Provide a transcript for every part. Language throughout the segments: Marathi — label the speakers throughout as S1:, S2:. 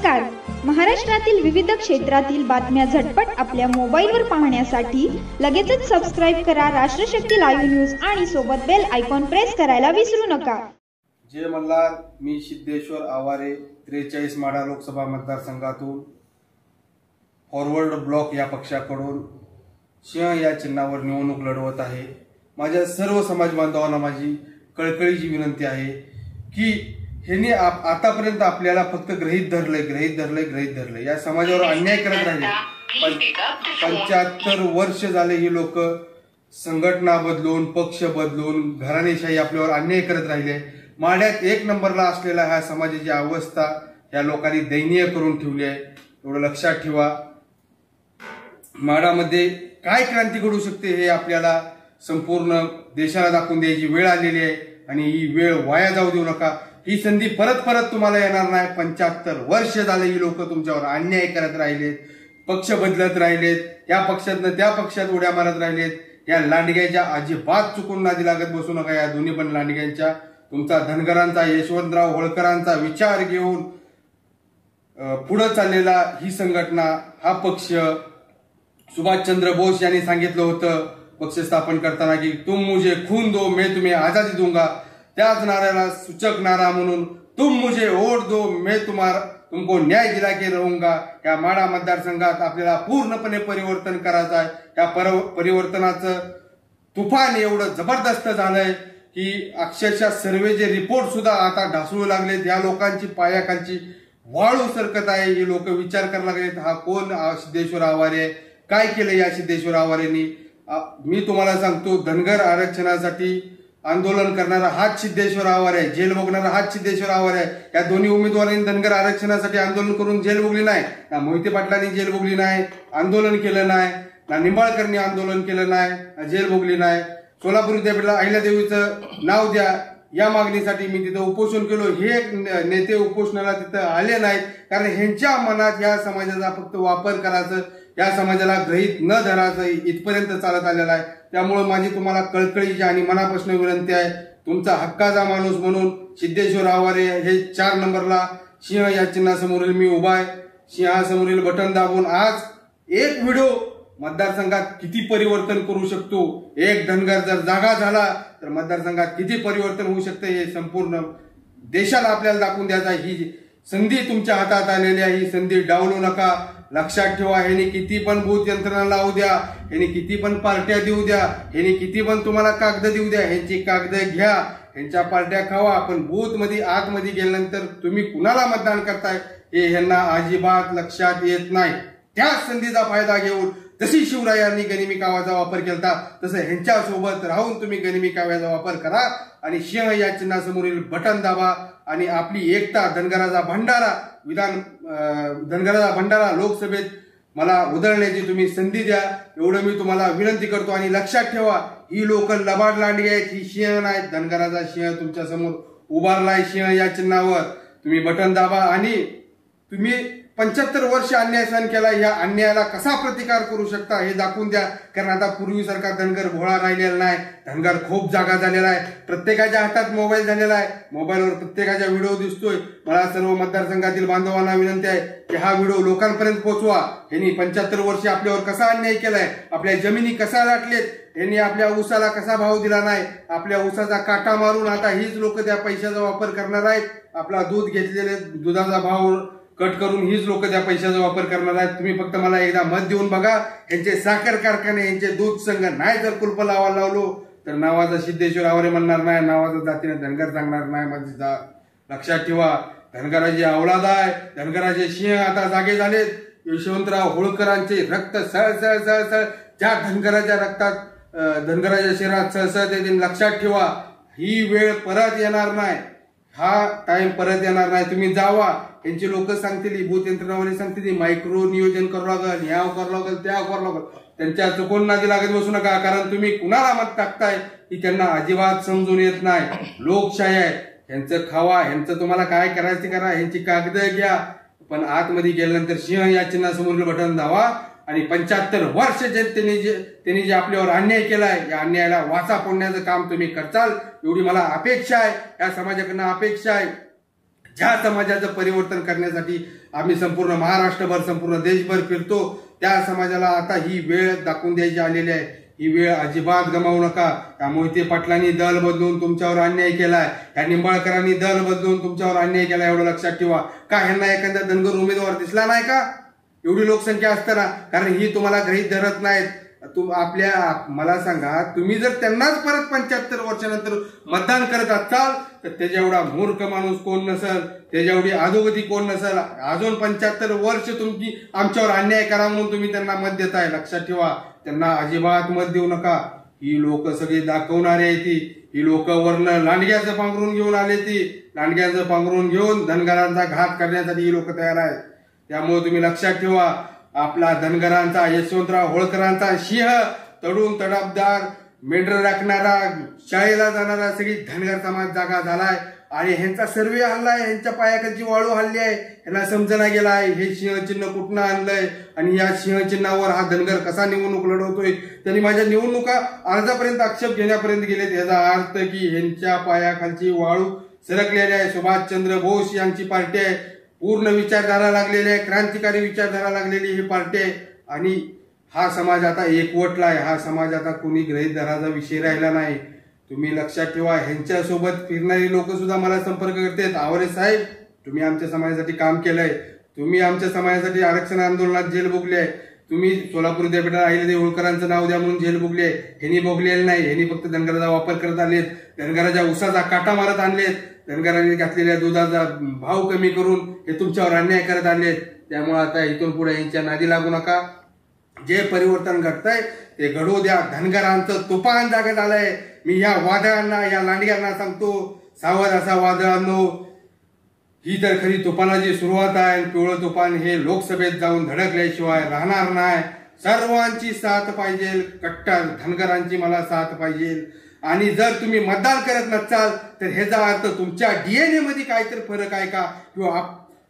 S1: नमस्कार. महाराष्ट्रातील विविध क्षेत्रातील बातम्या झटपट आपल्या मोबाईलवर पाहण्यासाठी लगेचच सबस्क्राइब करा राष्ट्रशक्ती लाईव्ह न्यूज आणि सोबत बेल आयकॉन प्रेस करायला विसरू नका.
S2: जय मल्हार. मी सिद्धेश्वर आवारे 43 माढा लोकसभा मतदारसंघातून फॉरवर्ड ब्लॉक या पक्षाकडून सिंह या चिन्हावर निवडणूक लढवत आहे. माझ्या सर्व समाज बांधवांना माझी कळकळीची विनंती आहे की ह्यांनी आतापर्यंत आपल्याला फक्त गृहीत धरलंय या समाजावर अन्याय करत राहिले. 75 वर्ष झाले ही लोक संघटना बदलून पक्ष बदलून घराणेशाही आपल्यावर अन्याय करत राहिले. माढ्यात 1 नंबरला असलेला ह्या समाजाची अवस्था या लोकांनी दयनीय करून ठेवली आहे. एवढं लक्षात ठेवा. माढामध्ये काय क्रांती घडू शकते हे आपल्याला संपूर्ण देशाला दाखवून द्यायची वेळ आलेली आहे आणि ही वेळ वाया जाऊ देऊ नका. ही संधी परत तुम्हाला येणार नाही. 75 वर्ष झाले ही लोक तुमच्यावर अन्याय करत राहिलेत, पक्ष बदलत राहिलेत, या पक्षातनं त्या पक्षात उड्या मारत राहिलेत. या लांडग्याच्या अजिबात चुकून नादी लागत बसू नका. या दोन्ही पण लांडग्यांच्या तुमचा धनगरांचा यशवंतराव होळकरांचा विचार घेऊन पुढे चाललेला ही संघटना हा पक्ष सुभाषचंद्र बोस यांनी सांगितलं होतं पक्ष स्थापन करताना की तुम मुझे खून दो मैं तुम्हें आजादी दूंगा. त्याच नाऱ्याला सूचक नारा म्हणून तुम मुझे वोट दो मैं तुमको न्याय दिला के रहूंगा. या माढा मतदारसंघात आपल्याला पूर्णपणे परिवर्तन करायचं आहे. या परिवर्तनाचं तुफान एवढं जबरदस्त झालंय की अक्षरशः सर्वेचे रिपोर्ट सुद्धा आता ढासळू लागलेत. या लोकांची पायाखालची वाळू सरकत आहे. हे लोक विचार करायला लागलेत हा कोण सिद्धेश्वर आवारे, काय केलं या सिद्धेश्वर आवारेंनी. मी तुम्हाला सांगतो धनगर आरक्षणासाठी आंदोलन करणारा हाच सिद्धेश्वर आवारे आहे, जेल भोगणारा हाच सिद्धेश्वर आवारे आहे. या दोन्ही उमेदवारांनी धनगर आरक्षणासाठी आंदोलन करून जेल भोगली नाही. ना मोहिते पाटलांनी जेल भोगली नाही, आंदोलन केलं नाही. ना निंबाळकरनी आंदोलन केलं नाही, जेल भोगली नाही. सोलापूर विद्यापीठाला अहिल्यादेवीचं नाव द्या या मागणीसाठी मी तिथं उपोषण केलो. हे नेते उपोषणाला तिथं आले नाहीत कारण ह्यांच्या मनात या समाजाचा फक्त वापर करायचं, या समाजाला ग्रहित न धरायचं इथपर्यंत चालत आलेला आहे. त्यामुळे माझी तुम्हाला कळकळीची आणि मनापासून विनंती आहे, तुमचा हक्काचा माणूस म्हणून सिद्धेश्वर आवारे हे 4 नंबरला सिंह या चिन्हासमोरील मी उभा आहे. सिंहासमोरील बटन दाबून आज एक व्हिडिओ मतदारसंघात किती परिवर्तन करू शकतो. एक धनगर जर जागा झाला तर मतदारसंघात किती परिवर्तन होऊ शकते हे संपूर्ण देशाला आपल्याला दाखवून द्यायचा. ही संधी तुमच्या हातात आलेली आहे. ही संधी डावलू नका. लक्षात ठेवा. ह्यांनी किती पण बूथ यंत्रणा लावू द्या, ह्यांनी किती पण पार्ट्या देऊ द्या, ह्यांनी किती पण तुम्हाला कागद देऊ द्या, ह्यांची कागद घ्या, ह्यांच्या पार्ट्या खावा, पण बूथ मध्ये आतमध्ये गेल्यानंतर तुम्ही कुणाला मतदान करताय हे ह्यांना अजिबात लक्षात येत नाही. त्या संधीचा फायदा घेऊन जशी शिवरायांनी गनिमी काव्याचा वापर केला तसं ह्यांच्या सोबत राहून तुम्ही गनिमी काव्याचा वापर करा आणि सिंह या चिन्हासमोरील बटन दाबा आणि आपली एकता धनगराचा भंडारा लोकसभेत मला उधळण्याची तुम्ही संधी द्या एवढं मी तुम्हाला विनंती करतो. आणि लक्षात ठेवा ही लोक लबाड लांडगी आहेत, ही सिंह नाहीत. धनगराचा सिंह तुमच्या समोर उभारलाय. सिंह या चिन्हावर तुम्ही बटन दाबा आणि तुम्ही 75 वर्ष अन्याय सहन केला. या अन्यायाला कसा प्रतिकार करू शकता हे दाखवून द्या. कारण आता पूर्वीसारखा धनगर भोळा राहिलेला नाही. धनगर खूप जागा झालेला आहे. प्रत्येकाच्या हातात मोबाईल झालेला आहे. मोबाईलवर प्रत्येकाचा व्हिडिओ दिसतोय. मला सर्व मतदारसंघातील बांधवांना विनंती आहे की हा व्हिडिओ लोकांपर्यंत पोहोचवा. यांनी 75 वर्ष आपल्यावर कसा अन्याय केलाय, आपल्या जमिनी कसा लाटलेत, यांनी आपल्या ऊसाला कसा भाव दिला नाही, आपल्या ऊसाचा काटा मारून आता हीच लोक त्या पैशाचा वापर करणार आहेत. आपला दूध घेतलेले दुधाचा भाव कट करून हीच लोक त्या पैशाचा वापर करणार आहेत. तुम्ही फक्त मला एकदा मत देऊन बघा. यांचे साखर कारखाने, यांचे दूध संघ नाही जर कुलप लावलो तर नावाचा सिद्धेश्वर आवारे म्हणणार नाही, नावाचा जातीने धनगर सांगणार नाही. माझी लक्षात ठेवा. धनगराची अवलाद आहे. धनगराचे सिंह आता जागे झालेत. यशवंतराव होळकरांचे रक्त सळसळ ज्या धनगराच्या रक्तात धनगराच्या शरीरात सळसळ येते. लक्षात ठेवा ही वेळ परत येणार नाही. हा टाइम परत येणार नाही. तुम्ही जावा. यांची लोक सांगतील, भूत यंत्रणावाले सांगतील मायक्रो नियोजन करू लागल, ह्याव करू लागल, त्या करू लागल. त्यांच्या चुकून नादी लागत बसू नका. कारण तुम्ही कुणाला मत टाकताय ही त्यांना अजिबात समजून येत नाही. लोकशाही आहे. ह्यांचं खावा, ह्यांचं तुम्हाला काय करायचं करा, ह्यांची कागद घ्या, पण आतमध्ये गेल्यानंतर सिंह या चिन्हासमोरील बटन दावा आणि 75 वर्ष त्यांनी जे आपल्यावर अन्याय केलाय या अन्यायाला वाचा फोडण्याचं काम तुम्ही करताल एवढी मला अपेक्षा आहे. या समाजाकडनं अपेक्षा आहे. ज्या समाजाचं परिवर्तन करण्यासाठी आम्ही संपूर्ण महाराष्ट्रभर संपूर्ण देशभर फिरतो, त्या समाजाला आता ही वेळ दाखवून द्यायची आलेली आहे. ही वेळ अजिबात गमावू नका. त्या मोहिते पाटलांनी दल बदलून तुमच्यावर अन्याय केलाय, या निंबाळकरांनी दल बदलून तुमच्यावर अन्याय केला, एवढं लक्षात ठेवा. का ह्यांना एखादा धनगर उमेदवार दिसला नाही का एवढी लोकसंख्या असताना? कारण ही तुम्हाला गृहीत धरत नाहीत. मला सांगा, तुम्ही जर त्यांनाच परत 75 वर्षानंतर मतदान करत असाल तर त्याच्या एवढा मूर्ख माणूस कोण नसेल, त्याच्या एवढी अधोगती कोण नसेल. अजून 75 वर्ष तुमची आमच्यावर अन्याय करा म्हणून तुम्ही त्यांना मत देताय. लक्षात ठेवा, त्यांना अजिबात मत देऊ नका. ही लोक सगळी दाखवणारी आहे. ही लोक वरनं लांडग्याचं पांघरून घेऊन आले. लांडग्याचं पांघरून घेऊन धनगरांचा घात करण्यासाठी ही लोक तयार आहेत. त्यामुळे तुम्ही लक्षात ठेवा, आपला धनगरांचा, यशवंतराव होळकरांचा सिंह, तडून तडपदार, मेंढर राखणारा, शाळेला जाणारा सगळी धनगर समाज जागा झालाय. आणि ह्यांचा सर्वे हल्लाय, ह्यांच्या पायाखालची वाळू हल्ली आहे. ह्यांना समजना गेलाय हे सिंहचिन्ह कुठनं आणलंय आणि या सिंहचिन्हावर हा धनगर कसा निवडणूक लढवतोय. त्यांनी माझ्या निवडणुका अर्जापर्यंत आक्षेप घेण्यापर्यंत गेलेत. याचा अर्थ की ह्यांच्या पायाखालची वाळू सरकलेली आहे. सुभाषचंद्र बोस यांची पार्टी आहे, पूर्ण विचारधारा लागलेली आहे, क्रांतिकारी विचारधारा लागलेली ही पार्टी आहे. आणि हा समाज आता एकवटला आहे. हा समाज आता कुणी गृहीत धराचा विषय राहिला नाही. तुम्ही लक्षात ठेवा, ह्यांच्यासोबत फिरणारी लोक सुद्धा मला संपर्क करतात. आवरे साहेब, तुम्ही आमच्या समाजासाठी काम केलंय, तुम्ही आमच्या समाजासाठी आरक्षण आंदोलनात जेल भोगली आहे, तुम्ही सोलापूर विद्यापीठात अहिल्यादेवी होळकरांचं नाव द्या म्हणून जेल भोगली आहे. ह्यांनी भोगलेलं नाही. ह्यांनी फक्त धनगराचा वापर करत आलेत, धनगराच्या उसाचा काटा मारत आणलेत, धनगरांनी घातलेल्या दुधाचा भाव कमी करून हे तुमच्यावर अन्याय करत आणलेत. त्यामुळे आता इथून पुढे यांच्या नादी लागू नका. जे परिवर्तन घडतंय ते घडू द्या. धनगरांचं तुफान जागत आलंय. मी या वादळांना, या लांडग्यांना सांगतो, सावध असा वादळांनो. ही तर खरी तुफानाची सुरुवात आहे. पिवळं तुफान हे लोकसभेत जाऊन धडकल्याशिवाय राहणार नाही. सर्वांची साथ पाहिजे, कट्टर धनगरांची मला साथ पाहिजे. आणि जर तुम्ही मतदान करत नसाल तर ह्याचा अर्थ तुमच्या डीएनए मध्ये काहीतरी फरक आहे का, किंवा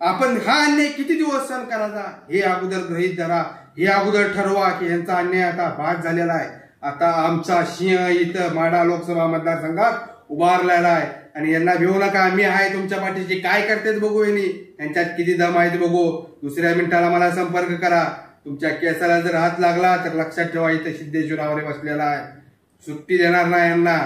S2: आपण हा अन्याय किती दिवस सहन करायचा हे अगोदर गृहीत धरा. हे अगोदर ठरवा की यांचा अन्याय आता बाद झालेला आहे. आता आमचा सिंह इथं माढा लोकसभा मतदारसंघात उभारलेला आहे आणि यांना भिवू नका. आम्ही आहे तुमच्या पाठीशी. काय करतेत बघू, यांच्यात किती दम आहेत बघू. दुसऱ्या मिनिटाला मला संपर्क करा. तुमच्या केसाला जर हात लागला तर लक्षात ठेवा, इथं सिद्धेश्वरावर बसलेला आहे. सुट्टी देणार नाही यांना,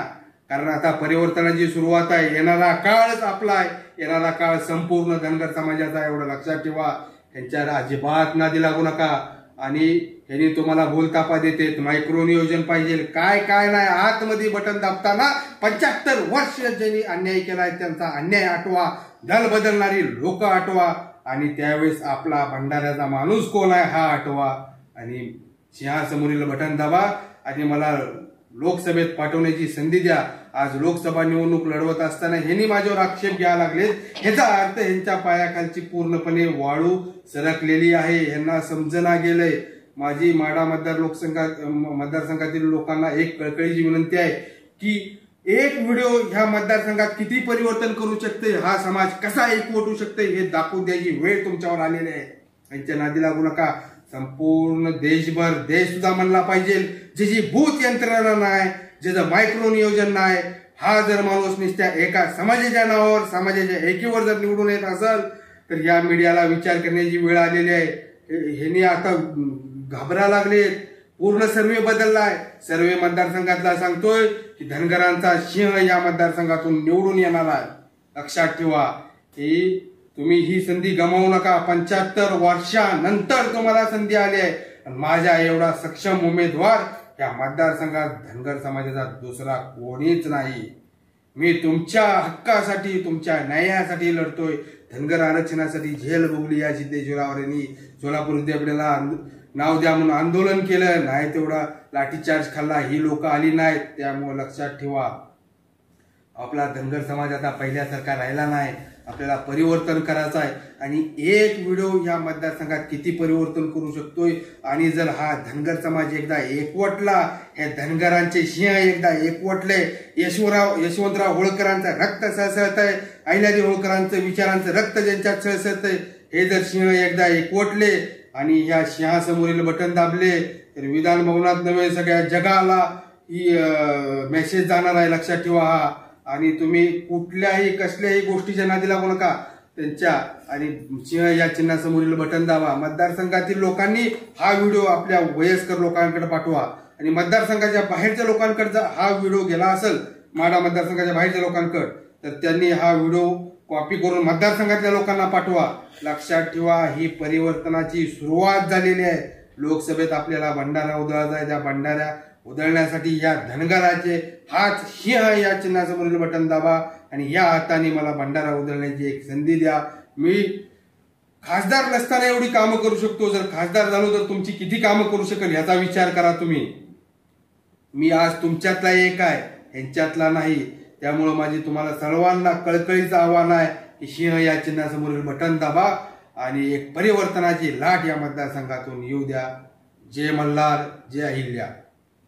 S2: कारण आता परिवर्तनाची सुरुवात आहे. येणारा काळच आपला आहे. येणारा काळ संपूर्ण धनगर समाजाचा आहे, एवढं लक्षात ठेवा. यांच्या अजिबात नादी लागू नका. आणि ह्यांनी तुम्हाला बोलतापा देते, मायक्रो नियोजन पाहिजे, काय काय नाही. आतमध्ये बटन दाबताना 75 वर्ष ज्यांनी अन्याय केलाय त्यांचा अन्याय आठवा, दल बदलणारी लोक आठवा, आणि त्यावेळेस आपला भंडाऱ्याचा माणूस कोण आहे हा आठवा. आणि सिंहासमोरील बटन दाबा आणि मला लोकसभेत पाठवण्याची संधी द्या. आज लोकसभा निवडणूक लढवत असताना ह्यांनी माझ्यावर आक्षेप घ्यायला लागलेत. ह्याचा अर्थ ह्यांच्या पायाखालची पूर्णपणे वाळू सरकलेली आहे. ह्यांना समजना गेलंय. माझी माढा मतदारसंघातील लोकांना एक कळकळीची विनंती आहे की एक व्हिडिओ ह्या मतदारसंघात किती परिवर्तन करू शकते, हा समाज कसा एकवटू शकते हे दाखवून द्यायची वेळ तुमच्यावर आलेली आहे. यांच्या नादी लागू नका. संपूर्ण देशभर देश सुद्धा म्हणला पाहिजे, ज्याची भूत यंत्रणा नाही, ज्याचं मायक्रो नियोजन नाही, हा जर माणूस नुसत्या एका समाजाच्या नावावर, समाजाच्या एकीवर जर निवडून येत असेल तर या मीडियाला विचार करण्याची वेळ आलेली आहे. ह्यांनी आता घाबरा लागलेत. पूर्ण सर्वे बदललाय. सर्वे मतदारसंघातला सांगतोय की धनगरांचा सिंह या मतदारसंघातून निवडून येणार आहे. लक्षात ठेवा, की तुम्ही ही संधी गमावू नका. 75 वर्षानंतर तुम्हाला संधी आली आहे. माझ्या एवढा सक्षम उमेदवार या मतदारसंघात धनगर समाजाचा दुसरा कोणीच नाही. मी तुमच्या हक्कासाठी, तुमच्या न्यायासाठी लढतोय. धनगर आरक्षणासाठी झेल भोगली या सिद्धेश्वरावर यांनी. सोलापूर विद्यापीठाला नाव द्या म्हणून आंदोलन केलं, नाही तेवढा लाठीचार्ज खाल्ला. ही लोक आली नाहीत. त्यामुळे लक्षात ठेवा, आपला धनगर समाज आता पहिल्यासारखा राहिला नाही. आपल्याला परिवर्तन करायचं आहे. आणि एक व्हिडिओ या मतदारसंघात किती परिवर्तन करू शकतोय. आणि जर हा धनगर समाज एकदा एकवटला, हे धनगरांचे सिंह एकदा एकवटले, यशवंतराव होळकरांचं रक्त सळसळतंय, अहिल्यादेवी होळकरांचं विचारांचं रक्त ज्यांच्यात सळसळतंय, हे जर सिंह एकदा एकवटले आणि या सिंहासमोरील बटन दाबले तर विधान भवनात नव्हे सगळ्या जगाला ही मेसेज जाणार आहे. लक्षात ठेवा हा. आणि तुम्ही कुठल्याही कसल्याही गोष्टीच्या नादी लागू नका. त्यांच्या आणि सिंह या चिन्हासमोरील बटन दाबा. मतदारसंघातील लोकांनी हा व्हिडिओ आपल्या वयस्कर लोकांकडे पाठवा आणि मतदारसंघाच्या बाहेरच्या लोकांकडे हा व्हिडिओ गेला असेल माढा मतदारसंघाच्या बाहेरच्या लोकांकडे तर त्यांनी हा व्हिडिओ कॉपी करून मतदारसंघातल्या लोकांना पाठवा. लक्षात ठेवा, ही परिवर्तनाची सुरुवात झालेली आहे. लोकसभेत आपल्याला भंडारा उधळायचा आहे. त्या भंडाऱ्या उधळण्यासाठी या धनगराचे हात सिंह या चिन्हासमोरील बटन दाबा आणि या हाताने मला भंडारा उधळण्याची एक संधी द्या. मी खासदार नसताना एवढी कामं करू शकतो. जर खासदार झालो तर तुमची किती कामं करू शकेल याचा विचार करा तुम्ही. मी आज तुमच्यातला एक आहे, यांच्यातला नाही. त्यामुळे माझी तुम्हाला सर्वांना कळकळीचं आव्हान आहे की सिंह या चिन्हासमोरील बटन दाबा आणि एक परिवर्तनाची लाट या मतदारसंघातून येऊ द्या. जय मल्हार, जय अहिल्या.